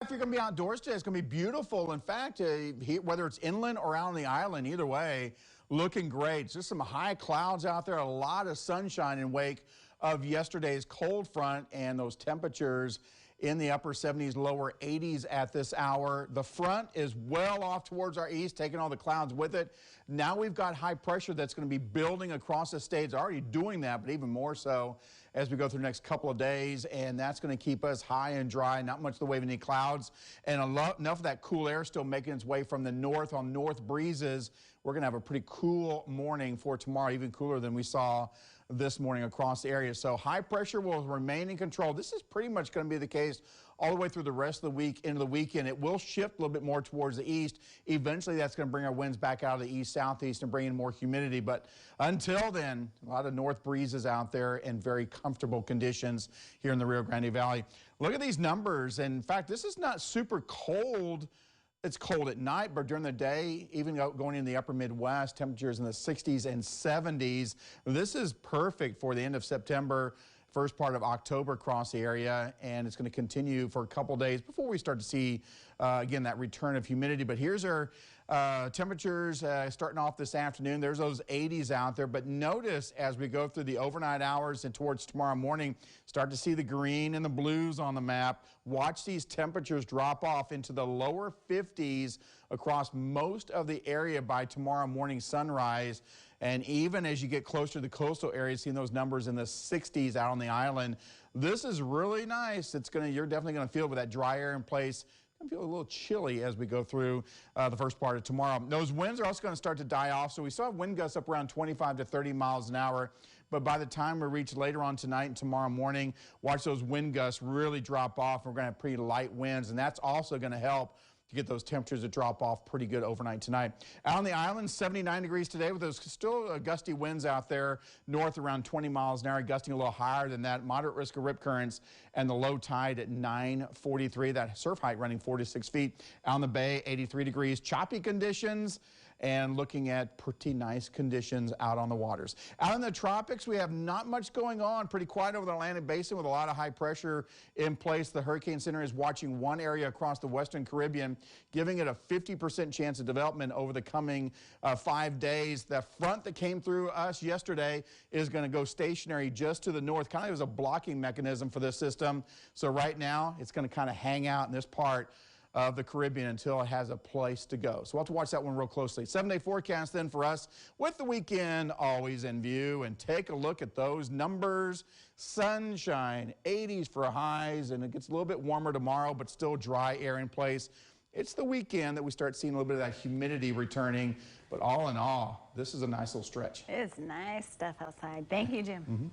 If you're going to be outdoors today, it's going to be beautiful. In fact, whether it's inland or out on the island, either way, looking great. Just some high clouds out there, a lot of sunshine in wake of yesterday's cold front and those temperatures in the upper 70s, lower 80s at this hour. The front is well off towards our east, taking all the clouds with it. Now we've got high pressure that's going to be building across the state. It's already doing that, but even more so as we go through the next couple of days, and that's going to keep us high and dry, not much in the way of any clouds, and enough of that cool air still making its way from the north on north breezes. We're going to have a pretty cool morning for tomorrow, even cooler than we saw this morning across the area. So high pressure will remain in control. This is pretty much going to be the case all the way through the rest of the week into the weekend. It will shift a little bit more towards the east. Eventually, that's going to bring our winds back out of the east, southeast, and bring in more humidity. But until then, a lot of north breezes out there and very comfortable conditions here in the Rio Grande Valley. Look at these numbers. And in fact, this is not super cold. It's cold at night, but during the day, even going in the upper Midwest, temperatures in the 60s and 70s. This is perfect for the end of September, first part of October across the area, and it's going to continue for a couple days before we start to see, again, that return of humidity. But here's our temperatures starting off this afternoon. There's those 80s out there, but notice as we go through the overnight hours and towards tomorrow morning, start to see the green and the blues on the map. Watch these temperatures drop off into the lower 50s across most of the area by tomorrow morning sunrise. And even as you get closer to the coastal areas, seeing those numbers in the 60s out on the island, this is really nice. You're definitely going to feel with that dry air in place. It's going to feel a little chilly as we go through the first part of tomorrow. Those winds are also going to start to die off. So we still have wind gusts up around 25 to 30 miles an hour. But by the time we reach later on tonight and tomorrow morning, watch those wind gusts really drop off. We're going to have pretty light winds, and that's also going to help to get those temperatures to drop off pretty good overnight tonight. Out on the island, 79 degrees today with those still gusty winds out there, north around 20 miles an hour, gusting a little higher than that. Moderate risk of rip currents, and the low tide at 9:43. That surf height running 4 to 6 feet. Out on the bay, 83 degrees. Choppy conditions, and looking at pretty nice conditions out on the waters. Out in the tropics, we have not much going on. Pretty quiet over the Atlantic Basin with a lot of high pressure in place. The Hurricane Center is watching one area across the Western Caribbean, giving it a 50% chance of development over the coming 5 days. The front that came through us yesterday is going to go stationary just to the north, kind of as a blocking mechanism for this system. So right now, it's going to kind of hang out in this part of the Caribbean until it has a place to go. So we'll have to watch that one real closely. 7-day forecast then for us with the weekend always in view, and take a look at those numbers. Sunshine, 80s for highs, and it gets a little bit warmer tomorrow, but still dry air in place. It's the weekend that we start seeing a little bit of that humidity returning, but all in all, this is a nice little stretch. It's nice stuff outside. Thank you, Jim.